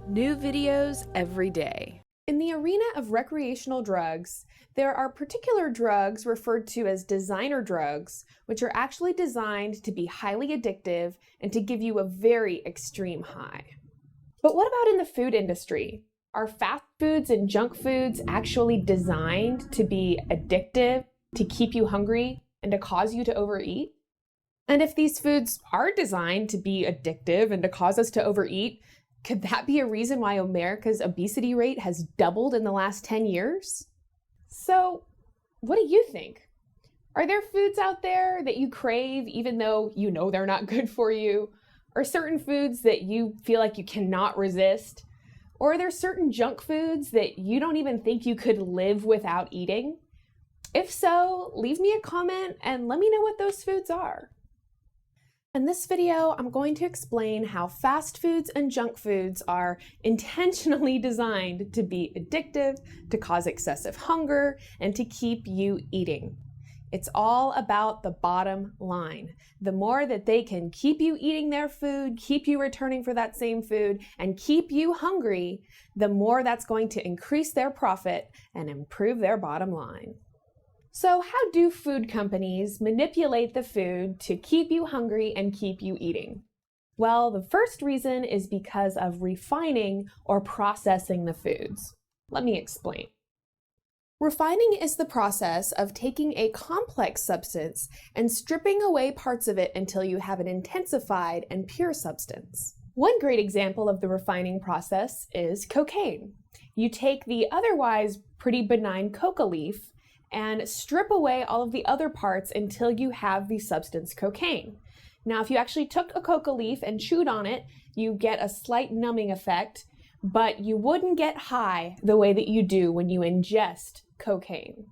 New videos every day. In the arena of recreational drugs, there are particular drugs referred to as designer drugs, which are actually designed to be highly addictive and to give you a very extreme high. But what about in the food industry? Are fast foods and junk foods actually designed to be addictive, to keep you hungry, and to cause you to overeat? And if these foods are designed to be addictive and to cause us to overeat, could that be a reason why America's obesity rate has doubled in the last 10 years? So, what do you think? Are there foods out there that you crave even though you know they're not good for you? Are certain foods that you feel like you cannot resist? Or are there certain junk foods that you don't even think you could live without eating? If so, leave me a comment and let me know what those foods are. In this video, I'm going to explain how fast foods and junk foods are intentionally designed to be addictive, to cause excessive hunger, and to keep you eating. It's all about the bottom line. The more that they can keep you eating their food, keep you returning for that same food, and keep you hungry, the more that's going to increase their profit and improve their bottom line. So how do food companies manipulate the food to keep you hungry and keep you eating? Well, the first reason is because of refining or processing the foods. Let me explain. Refining is the process of taking a complex substance and stripping away parts of it until you have an intensified and pure substance. One great example of the refining process is cocaine. You take the otherwise pretty benign coca leaf and strip away all of the other parts until you have the substance cocaine. Now, if you actually took a coca leaf and chewed on it, you get a slight numbing effect, but you wouldn't get high the way that you do when you ingest cocaine.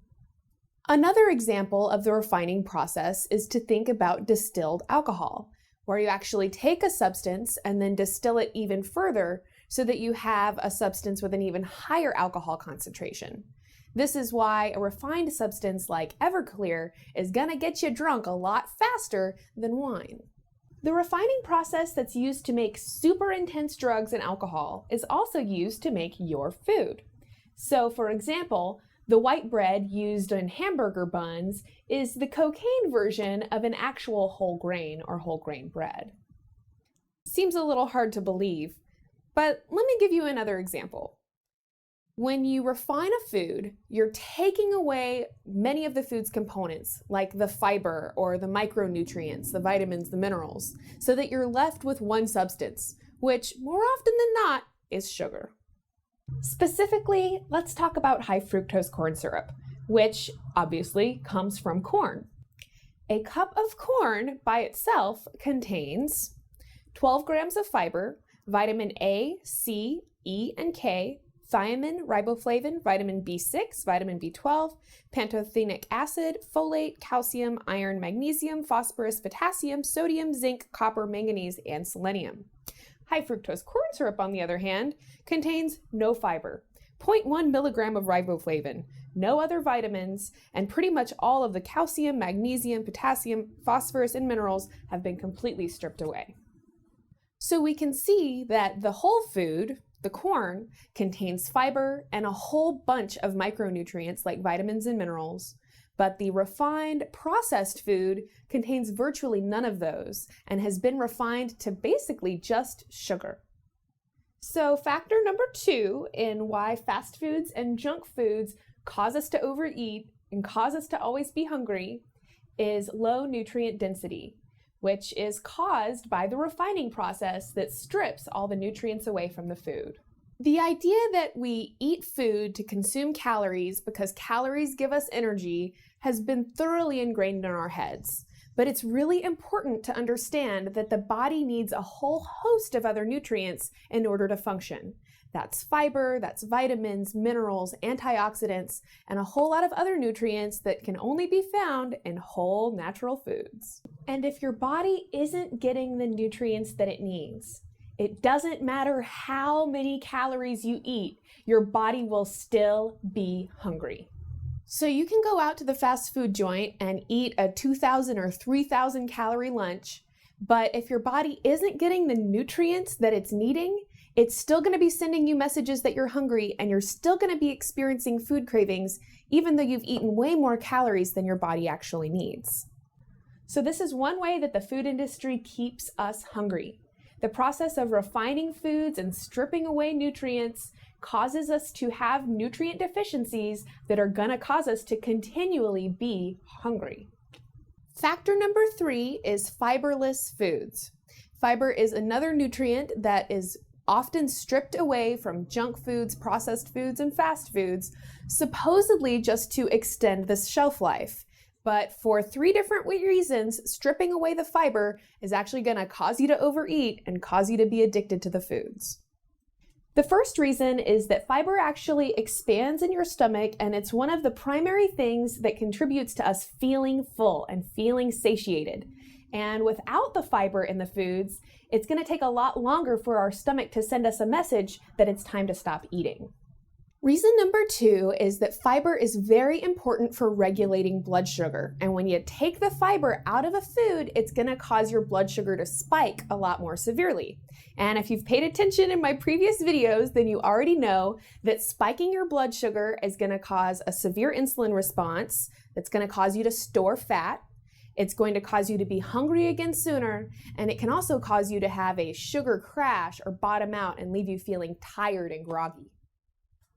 Another example of the refining process is to think about distilled alcohol, where you actually take a substance and then distill it even further so that you have a substance with an even higher alcohol concentration. This is why a refined substance like Everclear is gonna get you drunk a lot faster than wine. The refining process that's used to make super intense drugs and alcohol is also used to make your food. So, for example, the white bread used in hamburger buns is the cocaine version of an actual whole grain or whole grain bread. Seems a little hard to believe, but let me give you another example. When you refine a food, you're taking away many of the food's components, like the fiber or the micronutrients, the vitamins, the minerals, so that you're left with one substance, which more often than not is sugar. Specifically, let's talk about high fructose corn syrup, which obviously comes from corn. A cup of corn by itself contains 12 grams of fiber, vitamin A, C, E, and K, thiamine, riboflavin, vitamin B6, vitamin B12, pantothenic acid, folate, calcium, iron, magnesium, phosphorus, potassium, sodium, zinc, copper, manganese, and selenium. High fructose corn syrup, on the other hand, contains no fiber, 0.1 milligram of riboflavin, no other vitamins, and pretty much all of the calcium, magnesium, potassium, phosphorus, and minerals have been completely stripped away. So we can see that the whole food, the corn, contains fiber and a whole bunch of micronutrients like vitamins and minerals, but the refined, processed food contains virtually none of those and has been refined to basically just sugar. So factor number 2 in why fast foods and junk foods cause us to overeat and cause us to always be hungry is low nutrient density, which is caused by the refining process that strips all the nutrients away from the food. The idea that we eat food to consume calories because calories give us energy has been thoroughly ingrained in our heads. But it's really important to understand that the body needs a whole host of other nutrients in order to function. That's fiber, that's vitamins, minerals, antioxidants, and a whole lot of other nutrients that can only be found in whole natural foods. And if your body isn't getting the nutrients that it needs, it doesn't matter how many calories you eat, your body will still be hungry. So you can go out to the fast food joint and eat a 2,000 or 3,000 calorie lunch, but if your body isn't getting the nutrients that it's needing, It's still going to be sending you messages that you're hungry, and you're still going to be experiencing food cravings, even though you've eaten way more calories than your body actually needs. So this is one way that the food industry keeps us hungry. The process of refining foods and stripping away nutrients causes us to have nutrient deficiencies that are going to cause us to continually be hungry. Factor number 3 is fiberless foods. Fiber is another nutrient that is often stripped away from junk foods, processed foods, and fast foods, supposedly just to extend the shelf life. But for 3 different reasons, stripping away the fiber is actually going to cause you to overeat and cause you to be addicted to the foods. The first reason is that fiber actually expands in your stomach, and it's one of the primary things that contributes to us feeling full and feeling satiated. And without the fiber in the foods, it's going to take a lot longer for our stomach to send us a message that it's time to stop eating. Reason number 2 is that fiber is very important for regulating blood sugar. And when you take the fiber out of a food, it's going to cause your blood sugar to spike a lot more severely. And if you've paid attention in my previous videos, then you already know that spiking your blood sugar is going to cause a severe insulin response that's going to cause you to store fat. It's going to cause you to be hungry again sooner, and it can also cause you to have a sugar crash or bottom out and leave you feeling tired and groggy.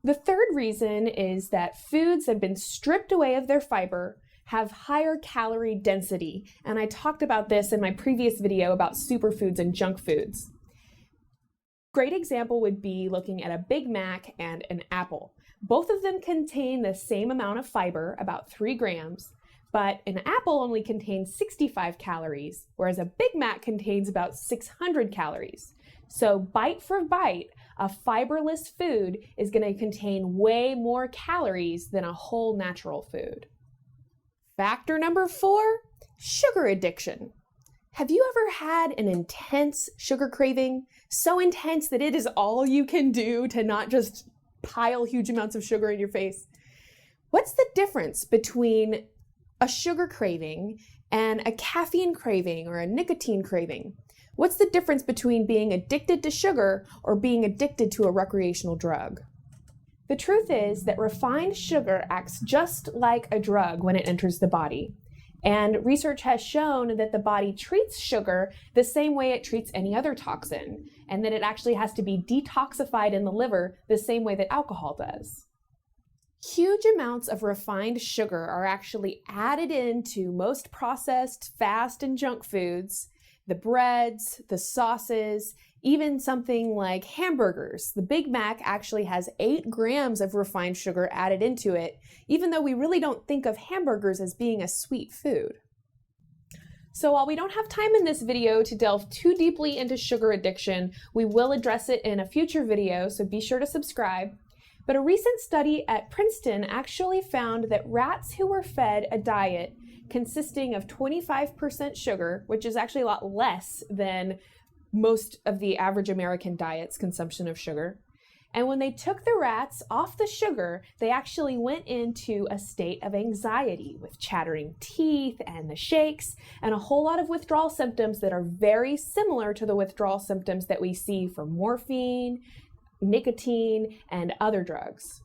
The third reason is that foods that have been stripped away of their fiber have higher calorie density, and I talked about this in my previous video about superfoods and junk foods. Great example would be looking at a Big Mac and an apple. Both of them contain the same amount of fiber, about 3 grams, but an apple only contains 65 calories, whereas a Big Mac contains about 600 calories. So bite for bite, a fiberless food is going to contain way more calories than a whole natural food. Factor number 4, sugar addiction. Have you ever had an intense sugar craving? So intense that it is all you can do to not just pile huge amounts of sugar in your face? What's the difference between a sugar craving and a caffeine craving or a nicotine craving? What's the difference between being addicted to sugar or being addicted to a recreational drug? The truth is that refined sugar acts just like a drug when it enters the body. And research has shown that the body treats sugar the same way it treats any other toxin, and that it actually has to be detoxified in the liver the same way that alcohol does. Huge amounts of refined sugar are actually added into most processed, fast, and junk foods, the breads, the sauces, even something like hamburgers. The Big Mac actually has 8 grams of refined sugar added into it, even though we really don't think of hamburgers as being a sweet food. So while we don't have time in this video to delve too deeply into sugar addiction, we will address it in a future video, so be sure to subscribe. But a recent study at Princeton actually found that rats who were fed a diet consisting of 25% sugar, which is actually a lot less than most of the average American diet's consumption of sugar. And when they took the rats off the sugar, they actually went into a state of anxiety with chattering teeth and the shakes and a whole lot of withdrawal symptoms that are very similar to the withdrawal symptoms that we see from morphine, nicotine, and other drugs.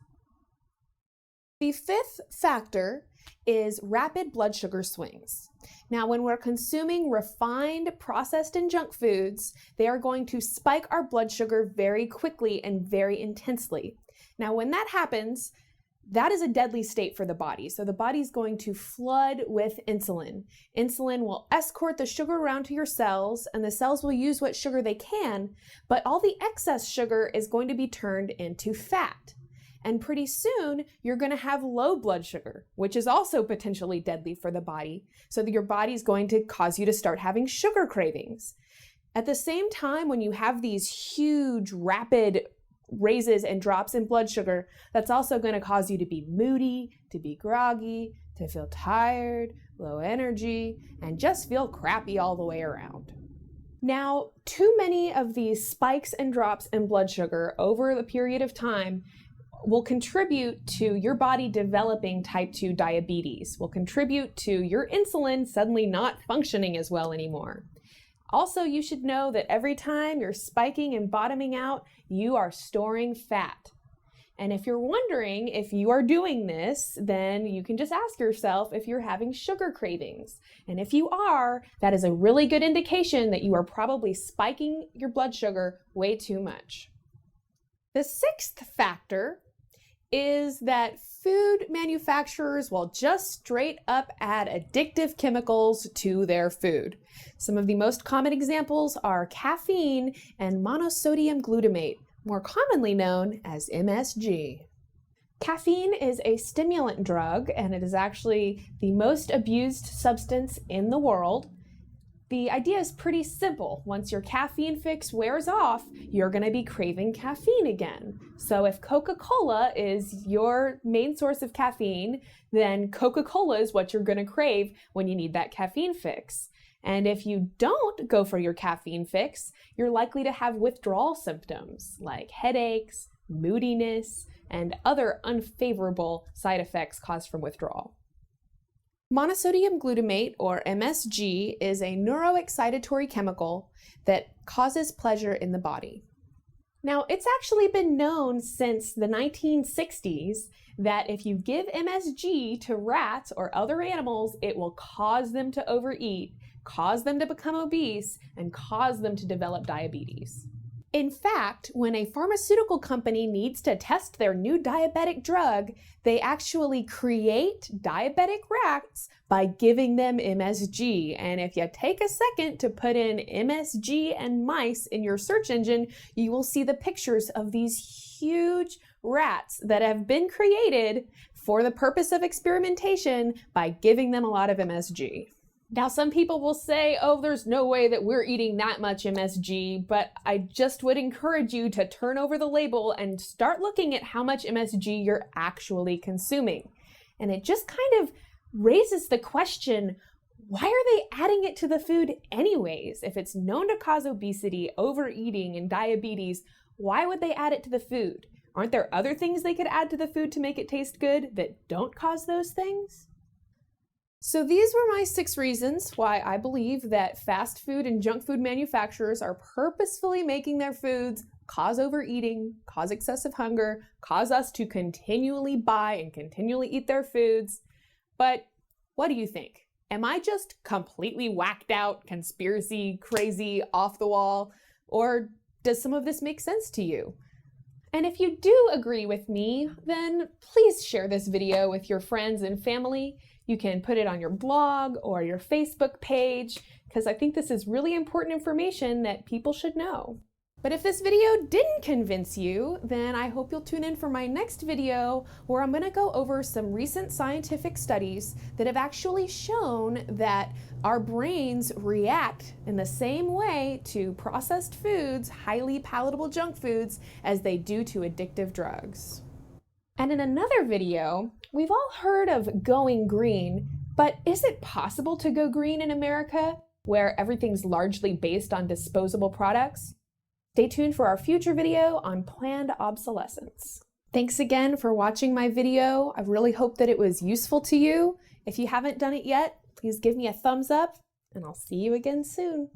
The 5th factor is rapid blood sugar swings. Now, when we're consuming refined, processed, and junk foods, they are going to spike our blood sugar very quickly and very intensely. Now, when that happens, that is a deadly state for the body. So the body's going to flood with insulin. Insulin will escort the sugar around to your cells, and the cells will use what sugar they can, but all the excess sugar is going to be turned into fat. And pretty soon, you're going to have low blood sugar, which is also potentially deadly for the body. So that your body's going to cause you to start having sugar cravings. At the same time, when you have these huge, rapid raises and drops in blood sugar, that's also going to cause you to be moody, to be groggy, to feel tired, low energy, and just feel crappy all the way around. Now, too many of these spikes and drops in blood sugar over the period of time will contribute to your body developing type 2 diabetes, will contribute to your insulin suddenly not functioning as well anymore. Also, you should know that every time you're spiking and bottoming out, you are storing fat. And if you're wondering if you are doing this, then you can just ask yourself if you're having sugar cravings. And if you are, that is a really good indication that you are probably spiking your blood sugar way too much. The sixth factor is that food manufacturers will just straight up add addictive chemicals to their food. Some of the most common examples are caffeine and monosodium glutamate, more commonly known as MSG. Caffeine is a stimulant drug, and it is actually the most abused substance in the world. The idea is pretty simple. Once your caffeine fix wears off, you're going to be craving caffeine again. So if Coca-Cola is your main source of caffeine, then Coca-Cola is what you're going to crave when you need that caffeine fix. And if you don't go for your caffeine fix, you're likely to have withdrawal symptoms like headaches, moodiness, and other unfavorable side effects caused from withdrawal. Monosodium glutamate, or MSG, is a neuroexcitatory chemical that causes pleasure in the body. Now, it's actually been known since the 1960s that if you give MSG to rats or other animals, it will cause them to overeat, cause them to become obese, and cause them to develop diabetes. In fact, when a pharmaceutical company needs to test their new diabetic drug, they actually create diabetic rats by giving them MSG. And if you take a second to put in MSG and mice in your search engine, you will see the pictures of these huge rats that have been created for the purpose of experimentation by giving them a lot of MSG. Now, some people will say, oh, there's no way that we're eating that much MSG, but I just would encourage you to turn over the label and start looking at how much MSG you're actually consuming. And it just kind of raises the question, why are they adding it to the food anyways? If it's known to cause obesity, overeating, and diabetes, why would they add it to the food? Aren't there other things they could add to the food to make it taste good that don't cause those things? So these were my 6 reasons why I believe that fast food and junk food manufacturers are purposefully making their foods cause overeating, cause excessive hunger, cause us to continually buy and continually eat their foods. But what do you think? Am I just completely whacked out, conspiracy, crazy, off the wall? Or does some of this make sense to you? And if you do agree with me, then please share this video with your friends and family. You can put it on your blog or your Facebook page, because I think this is really important information that people should know. But if this video didn't convince you, then I hope you'll tune in for my next video where I'm going to go over some recent scientific studies that have actually shown that our brains react in the same way to processed foods, highly palatable junk foods, as they do to addictive drugs. And in another video, we've all heard of going green, but is it possible to go green in America, where everything's largely based on disposable products? Stay tuned for our future video on planned obsolescence. Thanks again for watching my video. I really hope that it was useful to you. If you haven't done it yet, please give me a thumbs up, and I'll see you again soon.